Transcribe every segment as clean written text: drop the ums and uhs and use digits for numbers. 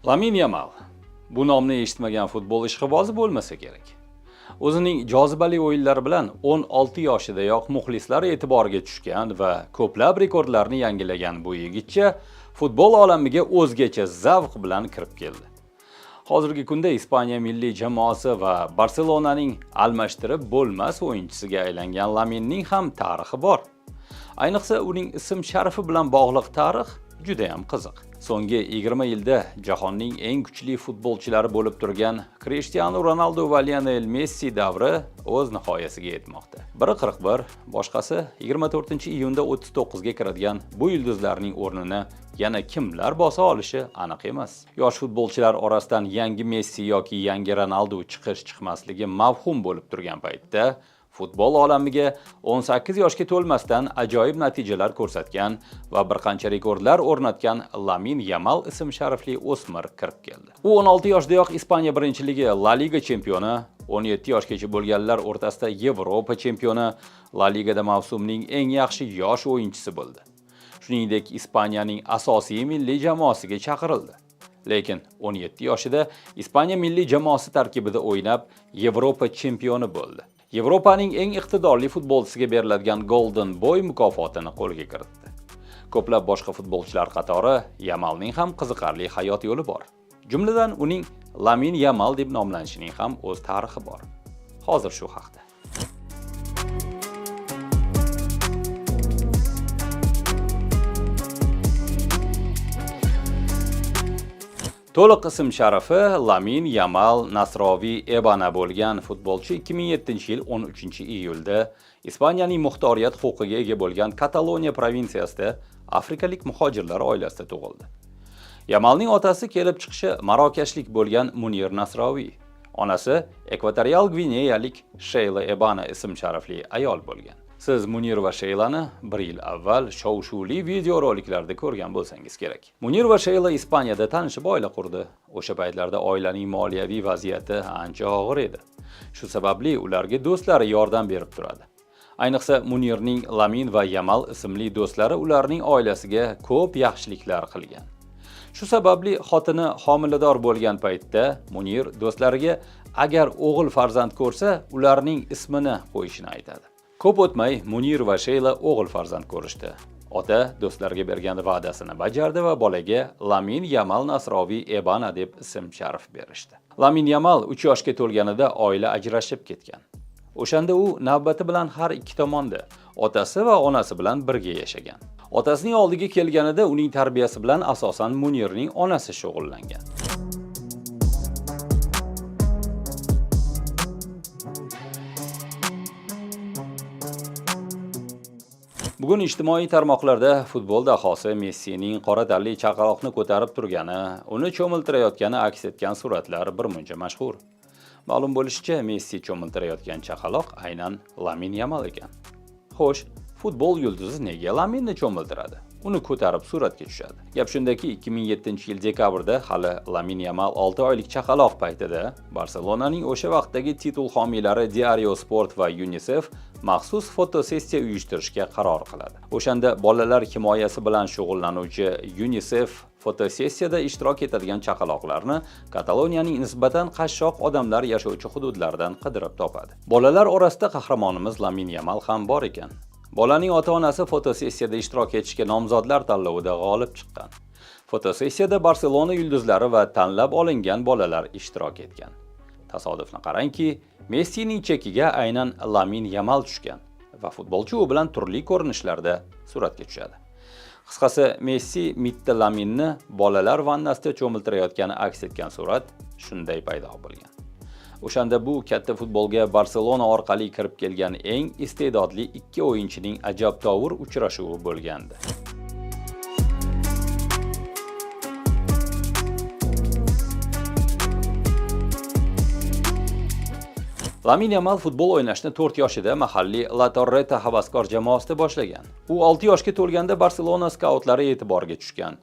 Lamin Yamal bu nomni eshitmagan futbol ishqibozi bo'lmasa kerak. O'zining jozibali o'yinlari bilan 16 yoshidayoq muxlislar e'tiboriga tushgan va ko'plab rekordlarni yangilagan bu yigitcha futbol olamiga o'zgacha zavq bilan kirib keldi. Hozirgi kunda Ispaniya milliy jamoasi va Barselonaning almashtirib bo'lmas o'yinchisiga aylangan Laminning ham tarixi bor. Ayniqsa uning ism sharifi bilan bog'liq tarix juda ham qiziq. So'nggi 20 yilda jahonning eng kuchli futbolchilari bo'lib turgan Cristiano Ronaldo va Lionel Messi davri o'z nihoyasiga yetmoqda. Biri 41, boshqasi 24-iyunda 39 ga kiradigan bu yulduzlarning o'rnini yana kimlar bosa olishi aniq emas. Yosh futbolchilar orasidan yangi Messi yoki yangi Ronaldo chiqmasligi mavhum bo'lib turgan paytda futbol olamiga 18 yoshga to'lmasdan ajoyib natijalar ko'rsatgan va bir qancha rekordlar o'rnatgan Lamin Yamal ism sharifli o'smir kirib keldi. U 16 yoshdayoq Ispaniya birinchiligi La Liga chempioni, 17 yoshgacha bo'lganlar o'rtasida Yevropa chempioni, La Ligada mavsumning eng yaxshi yosh o'yinchisi bo'ldi. Shuningdek, Ispaniyaning asosiy milliy jamoasiga chaqirildi. Lekin 17 yoshida Ispaniya milliy jamoasi tarkibida o'ynab, Yevropa chempioni bo'ldi. Yevropaning eng iqtidorli futbolchisiga beriladigan Golden Boy mukofotini qo'lga kiritdi. Ko'plab boshqa futbolchilar qatori Yamalning ham qiziqarli hayot yo'li bor. Jumladan uning Lamin Yamal deb nomlanishining ham o'z tarixi bor. Hozir shu haqda. To'liq ism sharifi Lamin Yamal Nasroviy Ebana bo'lgan futbolchi 2007-yil 13-iyulda Ispaniyaning muxtoriyat huquqiga ega bo'lgan Kataloniya provinsiyasida afrikalik muhojirlar oilasida tug'ildi. Yamalning otasi kelib chiqishi marokashlik bo'lgan Munir Nasroviy, onasi Ekvatorial Gvineyalik Sheyla Ebana ism sharifli ayol bo'lgan. Siz Munir va Sheylani 1 yil avval shov-shuvli video roliklarda ko'rgan bo'lsangiz kerak. Munir va Sheyla Ispaniyada tanishib oila qurdi. O'sha paytlarda oilaning moliyaviy vaziyati ancha og'ir edi. Shu sababli ularga do'stlari yordam berib turadi. Ayniqsa Munirning Lamin va Yamal ismli do'stlari ularning oilasiga ko'p yaxshiliklar qilgan. Shu sababli xotini homilador bo'lgan paytda Munir do'stlariga agar o'g'il farzand ko'rsa, ularning ismini qo'yishini aytadi. Ko'p o'tmay Munir va Sheyla o'g'il farzand ko'rishdi. Ota do'stlarga bergan va'dasini bajardi va bolaga Lamin Yamal Nasroviy Ebana deb ism sharif berishdi. Lamin Yamal 3 yoshga to'lganida oila ajrashib ketgan. O'shanda u navbati bilan har ikki tomonda otasi va onasi bilan birga yashagan. Otasining oldiga kelganida uning tarbiyasi bilan asosan Munirning onasi shug'ullangan. Bugun ijtimoiy tarmoqlarda futbol dahosi Messining qora tanli chaqaloqni ko'tarib turgani, uni cho'miltirayotgani aks etgan suratlar birmuncha mashhur. Ma'lum bo'lishicha, Messi cho'miltirayotgan chaqaloq aynan Lamin Yamal ekan. Xo'sh, futbol yulduzi nega Laminni cho'miltiradi? Uni ko'tarib suratga tushadi. Gap shundaki, 2007-yil dekabrda hali Lamin Yamal 6 oylik chaqaloq paytida Barselonaning o'sha vaqtdagi titul homiylari Diario Sport va UNICEF maxsus fotosessiya uyushtirishga qaror qiladi. O'shanda bolalar himoyasi bilan shug'ullanuvchi UNICEF fotosessiyada ishtirok etadigan chaqaloqlarni Kataloniyaning nisbatan qashshoq odamlar yashovchi hududlaridan qidirib topadi. Bolalar orasida qahramonimiz Lamin Yamal ham bor ekan. Bolaning ota-onasi fotosessiyada ishtirok etishga nomzodlar tanlovida g'olib chiqqan. Fotosessiyada Barselona yulduzlari va tanlab olingan bolalar ishtirok etgan. Tasodifni qarangki, Messining chekiga aynan Lamin Yamal tushgan va futbolchi u bilan turli ko'rinishlarda suratga tushadi. Qisqasi, Messi mitti Laminni bolalar vannasida cho'miltirayotgani aks etgan surat shunday paydo bo'lgan. O'shanda bu katta futbolga Barselona orqali kirib kelgan eng iste'dodli ikki o'yinchining ajabtovur uchrashuvi bo'lgandi. Lamin Yamal futbol o'ynashni 4 yoshida mahalliy La Torreta havaskor jamoasida boshlagan. U 6 yoshga to'lganda Barselona skautlari e'tiboriga tushgan.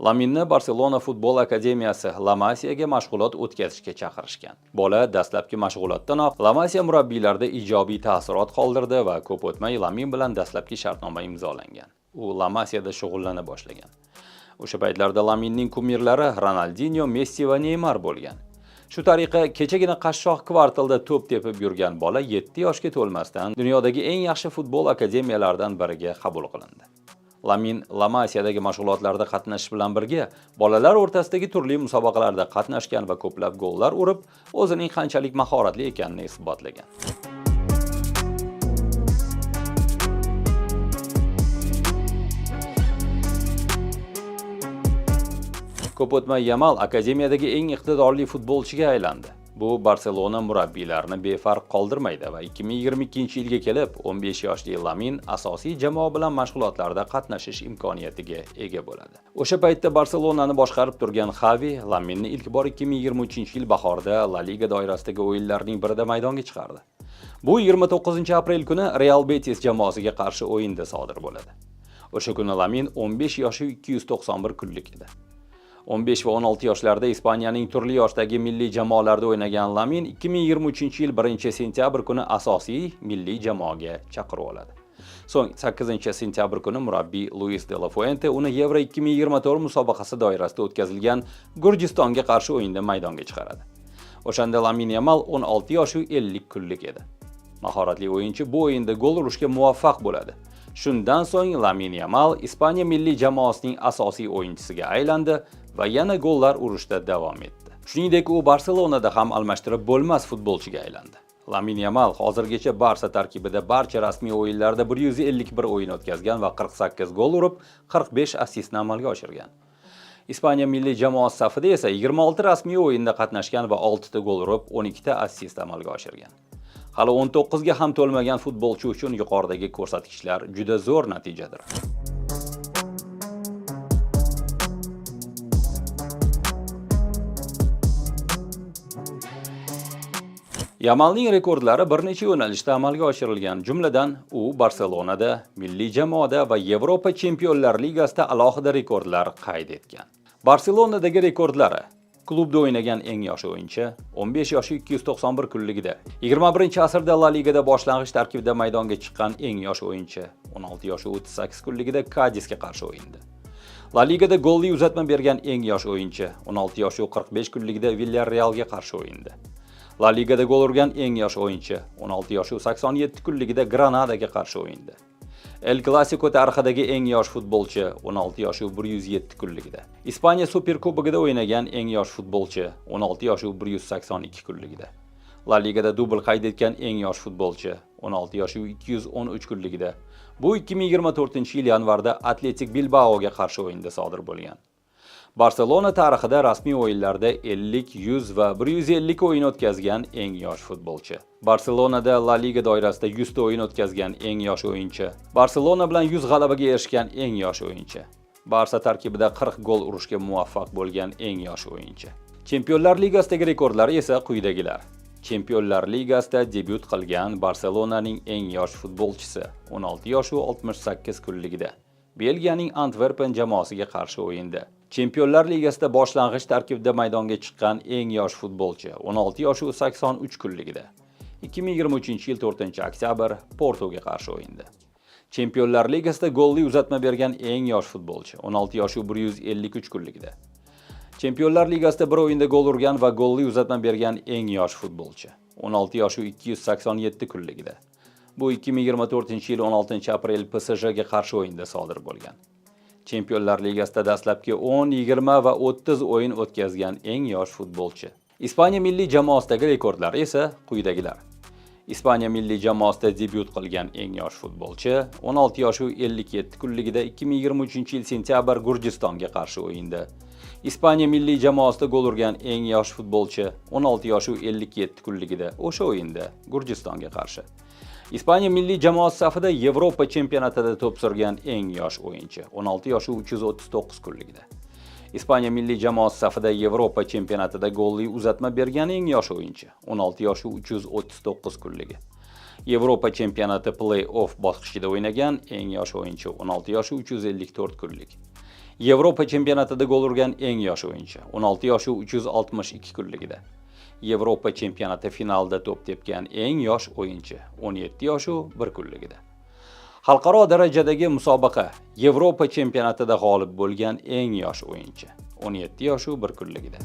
Laminni Barselona futbol akademiyasi La Masiyaga mashg'ulot o'tkazishga chaqirishgan. Bola dastlabki mashg'ulotdanoq La Masiya murabbiylarida ijobiy ta'sirot qoldirdi va ko'p o'tmay Lamin bilan dastlabki shartnoma imzolangan. U La Masiyada shug'ullana boshlagan. O'sha paytlarda Laminning kumirlari Ronaldinho, Messi va Neymar bo'lgan. Shu tariqa kechagina qashshoq kvartalda to'p tepib yurgan bola 7 yoshga to'lmasdan dunyodagi eng yaxshi futbol akademiyalaridan biriga qabul qilindi. Lamin La Masiyadagi mashg'ulotlarda qatnashish bilan birga bolalar o'rtasidagi turli musobaqalarda qatnashgan va ko'plab gollar urib, o'zining qanchalik mahoratli ekanini isbotlagan. Ko'p o'tmay Yamal akademiyadagi eng iqtidorli futbolchiga aylandi. Bu Barselona murabbiylarini befarq qoldirmaydi va 2022-yilga kelib 15 yoshli Lamin asosiy jamoa bilan mashg'ulotlarda qatnashish imkoniyatiga ega bo'ladi. O'sha paytda Barselonani boshqarib turgan Xavi Laminni ilk bor 2023-yil bahorda La Liga doirasidagi o'yinlarning birida maydonga chiqardi. Bu 29-aprel kuni Real Betis jamoasiga qarshi o'yinda sodir bo'ladi. O'sha kuni Lamin 15 yoshi 291 kunlik edi. 15 va 16 yoshlarda Ispaniyaning turli yoshdagi milliy jamoalarda o'ynagan Lamin 2023-yil 1-sentyabr kuni asosiy milliy jamoaga chaqirib oladi. So'ng 8-sentyabr kuni murabbiy Luis de la Fuente uni Euro 2024 musobaqasi doirasida o'tkazilgan Gurjistonga qarshi o'yinda maydonga chiqaradi. O'shanda Lamin Yamal 16 yoshi 50 kunlik edi. Mahoratli o'yinchi bu o'yinda gol urishga muvaffaq bo'ladi. Shundan so'ng Lamin Yamal Ispaniya milliy jamoasining asosiy o'yinchisiga aylandi va yana gollar urishda davom etdi. Shuningdek, u Barselonada ham almashtirib bo'lmas futbolchiga aylandi. Lamin Yamal hozirgacha Barsa tarkibida barcha rasmiy o'yinlarda 151 o'yin o'tkazgan va 48 gol urib, 45 assistni amalga oshirgan. Ispaniya milliy jamoasi safida esa 26 rasmiy o'yinda qatnashgan va 6 ta gol urib, 12 ta assist amalga oshirgan. Hali 19 ga ham to'lmagan futbolchi uchun yuqoridagi ko'rsatkichlar juda zo'r natijadir. Yamalning rekordlari bir necha yo'nalishda amalga oshirilgan, jumladan u Barselonada, milliy jamoada va Yevropa Chempionlar Ligasida alohida rekordlar qayd etgan. Barselonadagi rekordlari: klubda o'ynagan eng yosh o'yinchi, 15 yoshi 291 kunligida, 21-asrda La Ligada boshlang'ich tarkibda maydonga chiqqan eng yosh o'yinchi, 16 yoshi 38 kunligida Kadisga qarshi o'yindi. La Ligada golli uzatma bergan eng yosh o'yinchi, 16 yoshi 45 kunligida Villarrealga qarshi o'yindi. La Ligada gol urgan eng yosh o'yinchi, 16 yoshi 87 kunligida Granadaga qarshi o'yindi. El Clasico tarixidagi eng yosh futbolchi, 16 yoshi 107 kunligida. Ispaniya Superkubogida o'ynagan eng yosh futbolchi, 16 yoshi 182 kunligida. La Ligada dubl qayd etgan eng yosh futbolchi, 16 yoshi 213 kunligida. Bu 2024-yil yanvarda Atletik Bilbaoga qarshi o'yinda sodir bo'lgan. Barselona tarixida rasmiy o'yinlarda 50, 100 va 150 o'yin o'tkazgan eng yosh futbolchi. Barselonada La Liga doirasida 100 ta o'yin o'tkazgan eng yosh o'yinchi. Barselona bilan 100 g'alabaga erishgan eng yosh o'yinchi. Barsa tarkibida 40 gol urishga muvaffaq bo'lgan eng yosh o'yinchi. Chempionlar Ligasidagi rekordlari esa quyidagilar. Chempionlar Ligasida debyut qilgan Barselonaning eng yosh futbolchisi, 16 yoshi 68 kunligida, Belgiyaning Antwerpen jamoasiga qarshi o'yinda. Chempionlar Ligasida boshlang'ich tarkibda maydonga chiqqan eng yosh futbolchi, 16 yoshi 83 kunligida, 2023-yil 4-oktyabr Portoga qarshi o'yindi. Chempionlar Ligasida golli uzatma bergan eng yosh futbolchi, 16 yoshi 153 kunligida. Chempionlar Ligasida bir o'yinda gol urgan va golli uzatma bergan eng yosh futbolchi, 16 yoshi 287 kunligida. Bu 2024-yil 16-aprel PSJga qarshi o'yinda sodir bo'lgan. Chempionlar Ligasida dastlabki 10, 20 va 30 o'yin o'tkazgan eng yosh futbolchi. Ispaniya milliy jamoasidagi rekordlar esa quyidagilar. Ispaniya milliy jamoasida debyut qilgan eng yosh futbolchi, 16 yoshi 57 kunligida 2023-yil sentyabr Gurjistonga qarshi o'yinda. Ispaniya milliy jamoasida gol urgan eng yosh futbolchi, 16 yoshi 57 kunligida o'sha o'yinda Gurjistonga qarshi. Ispaniya milliy jamoasi safida Yevropa chempionatida to'p surgan eng yosh o'yinchi, 16 yoshi 339 kunligida. Ispaniya milliy jamoasi safida Yevropa chempionatida golli uzatma bergan eng yosh o'yinchi, 16 yoshi 339 kunligi. Yevropa chempionati play-off bosqichida o'ynagan eng yosh o'yinchi, 16 yoshi 354 kunlik. Yevropa chempionatida gol urgan eng yosh o'yinchi, 16 yoshi 362 kunligida. Yevropa chempionati finalida to'p tepgan eng yosh o'yinchi, 17 yoshi 1 kunligida. Xalqaro darajadagi musobaqa Yevropa chempionatida g'olib bo'lgan eng yosh o'yinchi. 17 yosh u bir kunligida.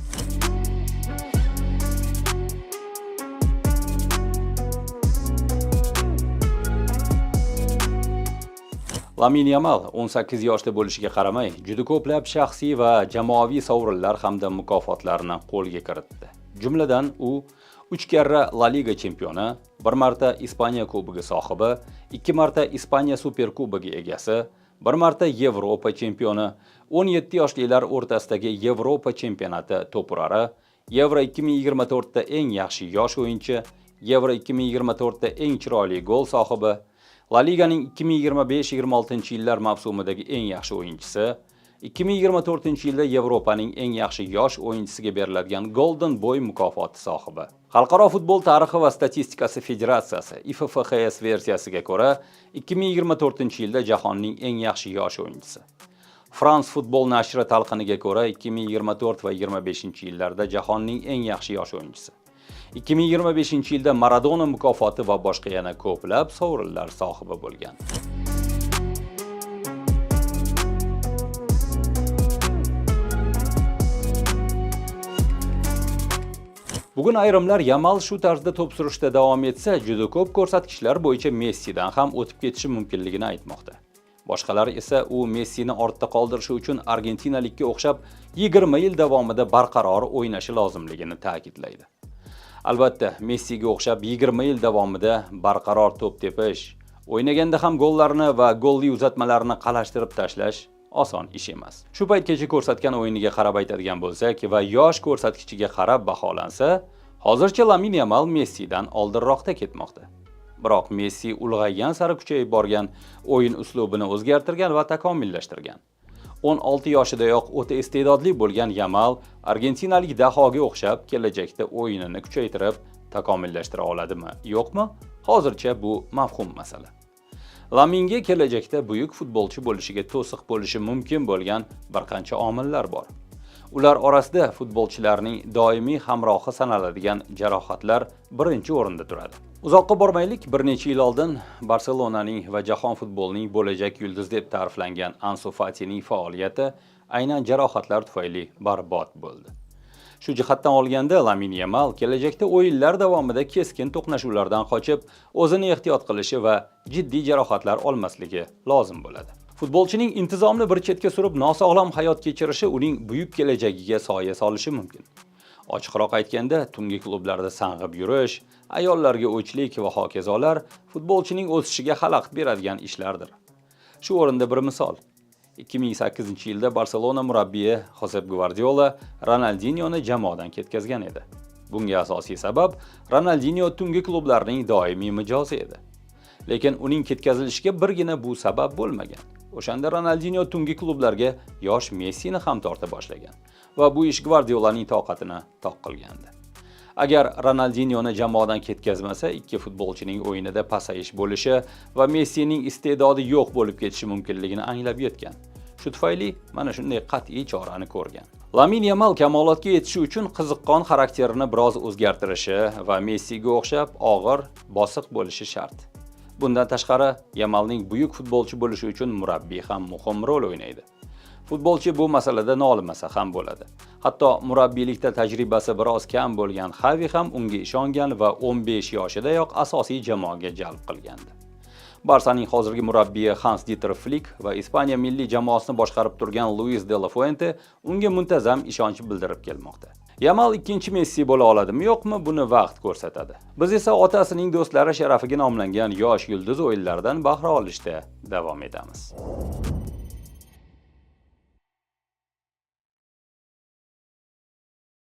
Lamine Yamal 18 yoshda bo'lishiga qaramay, juda ko'plab shaxsiy va jamoaviy sovrinlar hamda mukofotlarni qo'lga kiritdi. Jumladan u 3 karra La Liga chempioni, 1 marta Ispaniya kubogi sohibi, 2 marta Ispaniya Superkubogi egasi, 1 marta Yevropa chempioni, 17 yoshlilar o'rtasidagi Yevropa chempionati to'purari, Yevro 2024 da eng yaxshi yosh o'yinchi, Yevro 2024 da eng chiroyli gol sohibi, La Liganing 2025-26-yillar mavsumidagi eng yaxshi o'yinchisi, 2024-yilda Yevropaning eng yaxshi yosh o'yinchisiga beriladigan Golden Boy mukofoti sohibi. Xalqaro futbol tarixi va statistikasi federatsiyasi IFFHS versiyasiga ko'ra, 2024-yilda jahonning eng yaxshi yosh o'yinchisi. France futbol nashri talqiniga ko'ra, 2024 va 25-yillarda jahonning eng yaxshi yosh o'yinchisi. 2025-yilda Maradona mukofoti va boshqa yana ko'plab sovrinlar sohibi bo'lgan. Bugun ayrimlar Yamal shu tarzda to'p surishda davom etsa, juda ko'p ko'rsatkichlar bo'yicha Messidan ham o'tib ketishi mumkinligini aytmoqda. Boshqalar esa u Messini ortda qoldirishi uchun argentinalikka o'xshab 20 yil davomida barqaror o'ynashi lozimligini ta'kidlaydi. Albatta, Messiga o'xshab 20 yil davomida barqaror to'p tepish, o'ynaganda ham gollarni va golli uzatmalarni qalashtirib tashlash oson ish emas. Shu paytgacha ko'rsatgan o'yiniga qarab aytadigan bo'lsak va yosh ko'rsatkichiga qarab baholansa, hozircha Lamine Yamal Messidan oldinroqda ketmoqda. Biroq Messi ulg'aygan sari kuchayib borgan, o'yin uslubini o'zgartirgan va takomillashtirgan. 16 yoshidayoq o'ta iste'dodli bo'lgan Yamal argentinalik dahoga o'xshab kelajakda o'yinini kuchaytirib, takomillashtira oladimi, yo'qmi? Hozircha bu mavhum masala. Laminga kelajakda buyuk futbolchi bo'lishiga to'siq bo'lishi mumkin bo'lgan bir qancha omillar bor. Ular orasida futbolchilarning doimiy hamrohi sanaladigan jarohatlar birinchi o'rinda turadi. Uzoqqa bormaylik, bir necha yil oldin Barselonaning va jahon futbolining bo'lajak yulduz deb ta'riflangan Ansu Fatining faoliyati aynan jarohatlar tufayli barbod bo'ldi. Shu jihatdan olganda Lamine Yamal kelajakda o'yinlar davomida keskin to'qnashuvlardan qochib, o'zini ehtiyot qilishi va jiddiy jarohatlar olmasligi lozim bo'ladi. Futbolchining intizomni bir chetga surib, nosog'lom hayot kechirishi uning buyuk kelajagiga soya solishi mumkin. Ochiqroq aytganda, tungi klublarda sang'ib yurish, ayollarga o'chlik va hokazolar futbolchining o'sishiga xalaqit beradigan ishlardir. Shu o'rinda bir misol. 2008-yilda Barselona murabbiyi Josep Guardiola Ronaldinhoni jamoadan ketkazgan edi. Bunga asosiy sabab Ronaldinho tungi klublarning doimiy mijozi edi. Lekin uning ketkazilishiga birgina bu sabab bo'lmagan. O'shanda Ronaldinho tungi klublarga yosh Messini ham torta boshlagan va bu ish Guardiolaning toqatini toq qilgandi. Agar Ronaldinhoni jamoadan ketkazmasa, ikki futbolchining o'yinida pasayish bo'lishi va Messining iste'dodi yo'q bo'lib ketishi mumkinligini anglab yetgan. Shu tufayli mana shunday qat'iy chorani ko'rgan. Lamine Yamal kamolotga yetishi uchun qiziqqon xarakterini biroz o'zgartirishi va Messiga o'xshab og'ir, bosiq bo'lishi shart. Bundan tashqari, Yamalning buyuk futbolchi bo'lishi uchun murabbiy ham muhim rol o'ynaydi. Futbolchi bu masalada nolimasa ham bo'ladi. Hatto murabbiylikda tajribasi biroz kam bo'lgan Xavi ham unga ishongan va 15 yoshidayoq asosiy jamoaga jalb qilgandi. Barsaning hozirgi murabbiyi Hans-Dieter Flick va Ispaniya milliy jamoasini boshqarib turgan Luis de la Fuente unga muntazam ishonch bildirib kelmoqda. Yamal ikkinchi Messi bo'la oladimi, yo'qmi, buni vaqt ko'rsatadi. Biz esa otasining do'stlari sharafiga nomlangan yosh yulduz o'yinlaridan bahra olishda davom etamiz.